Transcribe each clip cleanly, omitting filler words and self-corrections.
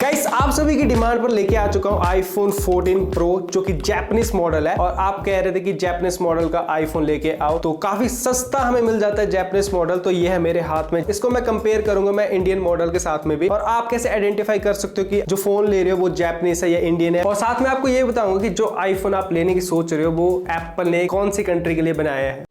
Guys आप सभी की डिमांड पर लेके आ चुका हूं आईफोन 14 प्रो जो कि जापानीज मॉडल है और आप कह रहे थे कि जापानीज मॉडल का आईफोन लेके आओ तो काफी सस्ता हमें मिल जाता है जापानीज मॉडल। तो ये है मेरे हाथ में, इसको मैं कंपेयर करूंगा मैं इंडियन मॉडल के साथ में भी, और आप कैसे आइडेंटिफाई कर सकते हो कि जो फोन ले रहे हो वो जापानीज है या इंडियन है। और साथ में आपको ये बताऊंगा कि जो आईफोन आप लेने की सोच रहे हो वो एप्पल ने कौन सी कंट्री के लिए बनाया है।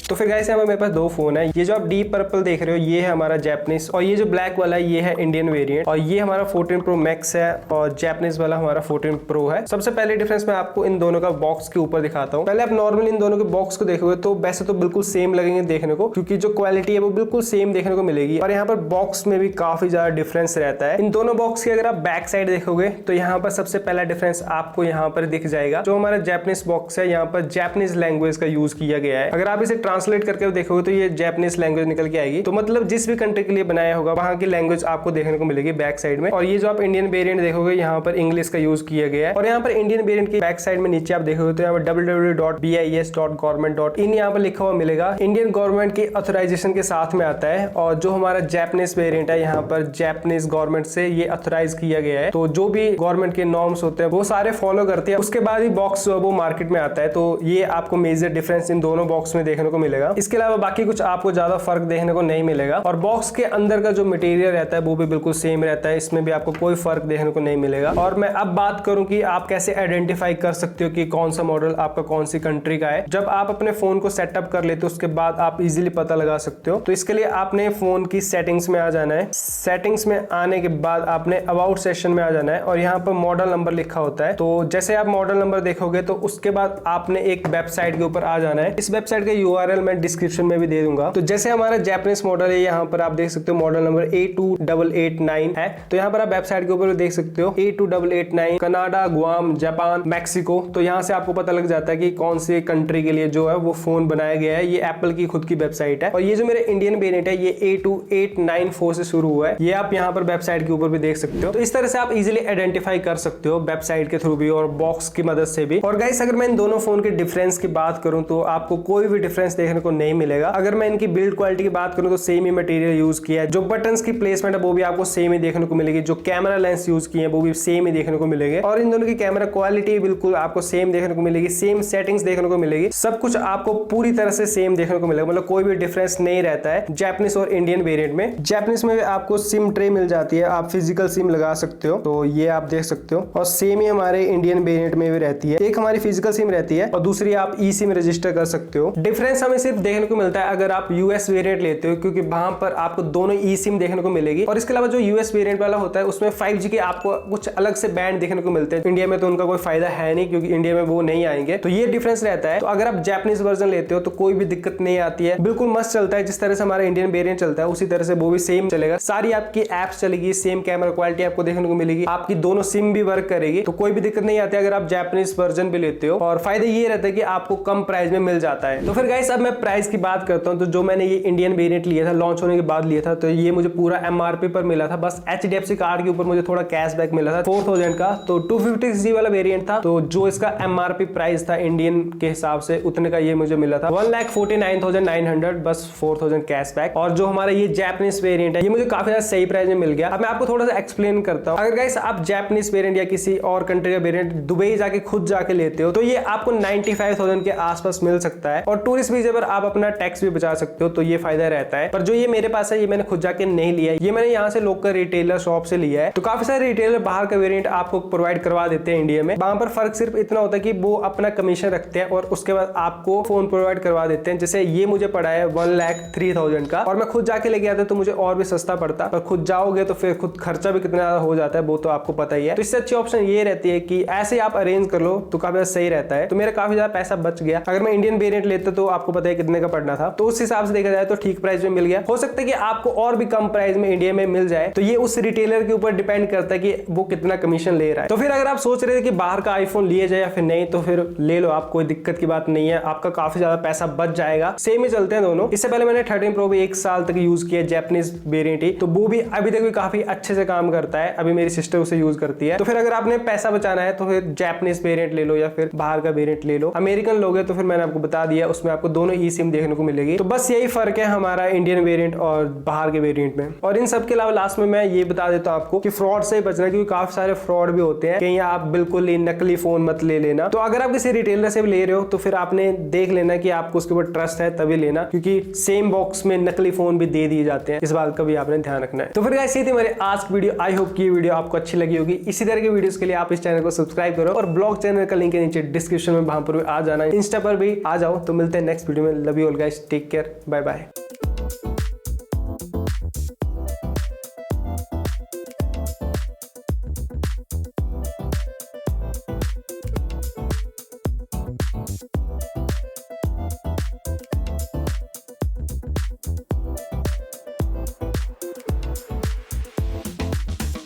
तो फिर गाइस यहाँ पे मेरे पास दो फोन है। ये जो आप डीप पर्पल देख रहे हो ये है हमारा जापानीज, और ये जो ब्लैक वाला है ये है इंडियन वेरिएंट, और ये हमारा 14 प्रो मैक्स है और जापानीज वाला हमारा 14 प्रो है। सबसे पहले डिफरेंस मैं आपको इन दोनों का बॉक्स के ऊपर दिखाता हूँ। पहले आप नॉर्मल इन दोनों के बॉक्स को देखोगे तो वैसे तो बिल्कुल सेम लगेंगे देखने को, क्योंकि जो क्वालिटी है वो बिल्कुल सेम देखने को मिलेगी, और यहाँ पर बॉक्स में भी काफी ज्यादा डिफरेंस रहता है। इन दोनों बॉक्स की अगर आप बैक साइड देखोगे तो यहाँ पर सबसे पहला डिफरेंस आपको यहाँ पर दिख जाएगा। जो हमारा जापानीज बॉक्स है यहाँ पर जापानीज लैंग्वेज का यूज किया गया है। अगर आप इसे ट्रांसलेट करके देखोगे तो ये जापानीज लैंग्वेज निकल के आएगी। तो मतलब जिस भी कंट्री के लिए बनाया होगा वहां की लैंग्वेज आपको देखने को मिलेगी बैक साइड में। और ये जो आप इंडियन वेरिएंट देखोगे यहाँ पर इंग्लिश का यूज किया गया है। और यहाँ पर इंडियन वेरिएंट की बैक साइड में नीचे आप देखोगे तो यहाँ पर www.bis.government.in यहाँ पर लिखा हुआ मिलेगा। इंडियन गवर्नमेंट की ऑथराइजेशन के साथ में आता है। और जो हमारा जापानीज वेरिएंट है यहाँ पर जापानीज गवर्नमेंट से ये ऑथराइज किया गया है। तो जो भी गवर्नमेंट के नॉर्म्स होते हैं वो सारे फॉलो करते हैं, उसके बाद ही बॉक्स वो मार्केट में आता है। तो ये आपको मेजर डिफरेंस इन दोनों बॉक्स में देखने को मिलेगा। इसके अलावा बाकी कुछ आपको ज्यादा फर्क देखने को नहीं मिलेगा। और बॉक्स के अंदर का जो मटेरियल रहता है वो भी बिल्कुल सेम रहता है, इसमें भी आपको कोई फर्क देखने को नहीं मिलेगा। और मैं अब बात करूं कि आप कैसे आइडेंटिफाई कर सकते हो कि कौन सा मॉडल आपका कौन सी कंट्री का है। जब आप अपने फोन को सेटअप कर लेते हो उसके बाद आप इजीली पता लगा सकते हो। तो इसके लिए आपने फोन की सेटिंग्स में आ जाना है। सेटिंग्स में आने के बाद आपने अबाउट सेक्शन में आ जाना है और यहाँ पर मॉडल नंबर लिखा होता है। तो जैसे आप मॉडल नंबर देखोगे तो उसके बाद आपने एक वेबसाइट के ऊपर आ जाना है। इस वेबसाइट का URL मैं डिस्क्रिप्शन में भी दे दूंगा। तो जैसे हमारा जापानीज मॉडल है यहाँ पर आप देख सकते हो मॉडल नंबर A2889 है। तो यहाँ पर आप वेबसाइट के ऊपर देख सकते हो A2889 Canada, Guam, Japan, Mexico. तो यहाँ से आपको पता लग जाता है कि कौन सी कंट्री के लिए जो है वो फोन बनाया गया है। ये एप्पल की खुद की वेबसाइट है। और ये जो मेरे इंडियन वेरिएंट है ये A2894 से शुरू हुआ है। ये आप यहाँ पर वेबसाइट के ऊपर भी देख सकते हो। तो इस तरह से आप इजिली आइडेंटिफाई कर सकते हो वेबसाइट के थ्रू भी और बॉक्स की मदद से भी। और गाइस अगर मैं इन दोनों फोन के डिफरेंस की बात करूं तो आपको कोई भी डिफरेंस देखने को नहीं मिलेगा। अगर मैं इनकी बिल्ड क्वालिटी की बात करूं तो सेम ही मटेरियल यूज किया है। जो बटन्स की प्लेसमेंट है वो भी आपको सेम ही देखने को मिलेगी। जो कैमरा लेंस यूज किए हैं वो भी सेम ही देखने को मिलेंगे। और इन दोनों की कैमरा क्वालिटी बिल्कुल आपको सेम देखने को मिलेगी, सेम सेटिंग्स देखने को मिलेगी, सब कुछ आपको पूरी तरह से सेम देखने को मिलेगा। मतलब कोई भी डिफरेंस नहीं रहता है जापानीज और इंडियन वेरिएंट में। जापानीज में आपको सिम ट्रे मिल जाती है, आप फिजिकल सिम लगा सकते हो। तो ये आप देख सकते हो। और सेम ही हमारे इंडियन वेरिएंट में भी रहती है। एक हमारी फिजिकल सिम रहती है और दूसरी आप ई सिम रजिस्टर कर सकते हो। डिफरेंस हमें सिर्फ देखने को मिलता है अगर आप यूएस वेरिएंट लेते हो, क्योंकि वहां पर आपको दोनों ई सिम देखने को मिलेगी। और इसके अलावा जो यूएस वेरिएंट वाला होता है उसमें 5G के आपको कुछ अलग से बैंड देखने को मिलते हैं। इंडिया में तो उनका कोई फायदा है नहीं, क्योंकि इंडिया में वो नहीं आएंगे। तो ये डिफरेंस रहता है। तो अगर आप जापानीज वर्जन लेते हो तो कोई भी दिक्कत नहीं आती है, बिल्कुल मस्त चलता है। जिस तरह से हमारा इंडियन वेरिएंट चलता है उसी तरह से वो भी सेम चलेगा। सारी आपकी एप्स चलेगी, सेम कैमरा क्वालिटी आपको देखने को मिलेगी, आपकी दोनों सिम भी वर्क करेगी। तो कोई भी दिक्कत नहीं आती है अगर आप जापानीज वर्जन भी लेते हो। और फायदा ये रहता है कि आपको कम प्राइस में मिल जाता है। तो फिर गाइस अब मैं प्राइस की बात करता हूँ। तो जो मैंने ये इंडियन वेरिएंट लिया था लॉन्च होने के बाद लिया था, तो ये मुझे पूरा MRP पर मिला था। बस HDFC कार्ड के ऊपर मुझे थोड़ा कैशबैक मिला था 4000 का। तो 256GB वाला वेरिएंट था। तो जो इसका MRP प्राइस था इंडियन के हिसाब से उतने का ये मुझे मिला था 1,49,900, बस 4000 कैशबैक। और जो हमारा ये जापानीज वेरिएंट है ये मुझे काफी ज्यादा सही प्राइस में मिल गया। अब मैं आपको थोड़ा सा एक्सप्लेन करता हूँ। अगर गाइस आप जापानीज वेरिएंट या किसी और कंट्री का वेरिएंट दुबई जाके खुद जाके लेते हो तो ये आपको 95,000 के आसपास मिल सकता है। और टूरिस्ट वीजा पर आप अपना टैक्स भी बचा सकते हो, तो ये फायदा रहता है। पर जो ये मेरे पास है ये मैंने खुद जाके नहीं लिया है, ये मैंने यहाँ से लोकल रिटेलर शॉप से लिया है। तो काफी सारे रिटेलर बाहर का वेरिएंट आपको प्रोवाइड करवा देते हैं इंडिया में। वहां पर फर्क सिर्फ इतना होता है कि वो अपना कमीशन रखते हैं और उसके बाद आपको फोन प्रोवाइड करवा देते हैं। जैसे ये मुझे पड़ा है 1,03,000 का, और मैं खुद जाके लेके आता तो मुझे और भी सस्ता पड़ता। पर खुद जाओगे तो फिर खुद खर्चा भी कितना ज्यादा हो जाता है वो तो आपको पता ही है। तो इससे अच्छी ऑप्शन ये रहती है कि ऐसे आप अरेंज कर लो तो काफी सही रहता है। तो मेरा काफी ज्यादा पैसा बच गया। अगर मैं इंडियन वेरिएंट लेता तो आपको पता है कितने का पड़ना था। तो उस हिसाब से देखा जाए तो ठीक प्राइस में मिल गया। हो सकता है कि आपको और भी कम प्राइस में इंडिया में मिल जाए। तो ये उस रिटेलर के ऊपर डिपेंड करता है कि वो कितना कमीशन ले रहा है। तो फिर अगर आप सोच रहे थे कि बाहर का आईफोन लिया जाए या फिर नहीं, तो फिर ले लो आप, कोई दिक्कत की बात नहीं है। आपका काफी ज्यादा पैसा बच जाएगा। सेम ही चलते हैं दोनों। इससे पहले मैंने 13 प्रो भी 1 साल तक यूज किया जापानीज वेरिएंट ही, तो वो भी अभी तक भी काफी अच्छे से काम करता है। अभी मेरी सिस्टर उसे यूज करती है। तो फिर अगर आपने पैसा बचाना है तो फिर जापानीज वेरिएंट ले लो या फिर बाहर का वेरिएंट ले लो। अमेरिकन लोगे तो फिर मैंने आपको बता दिया उसमें आपको दोनों दोनों ई सिम देखने को मिलेगी। तो बस यही फर्क है हमारा इंडियन वेरिएंट और बाहर के वेरिएंट में। और इन सब के अलावा लास्ट में मैं ये बता देता हूँ आपको कि फ्रॉड से बचना, क्योंकि काफी सारे फ्रॉड भी होते हैं। कहीं आप बिल्कुल ही नकली फोन मत ले लेना। तो अगर आप किसी रिटेलर से भी ले रहे हो तो फिर आपने देख लेना कि आपको उसके ऊपर ट्रस्ट है तभी लेना, क्योंकि सेम बॉक्स में नकली फोन भी दे दिए जाते हैं। इस बात का भी आपने ध्यान रखना है। तो फिर गाइस ये थी हमारी आज की वीडियो। आई होप कि ये वीडियो आपको अच्छी लगी होगी। इसी तरह की वीडियोस के लिए आप इस चैनल को सब्सक्राइब करो और ब्लॉग चैनल का लिंक है नीचे डिस्क्रिप्शन में, वहां पर भी आ जाना। इंस्टा पर भी आ जाओ। तो मिलते हैं नेक्स्ट वीडियो में। Love you all guys, take care, bye bye.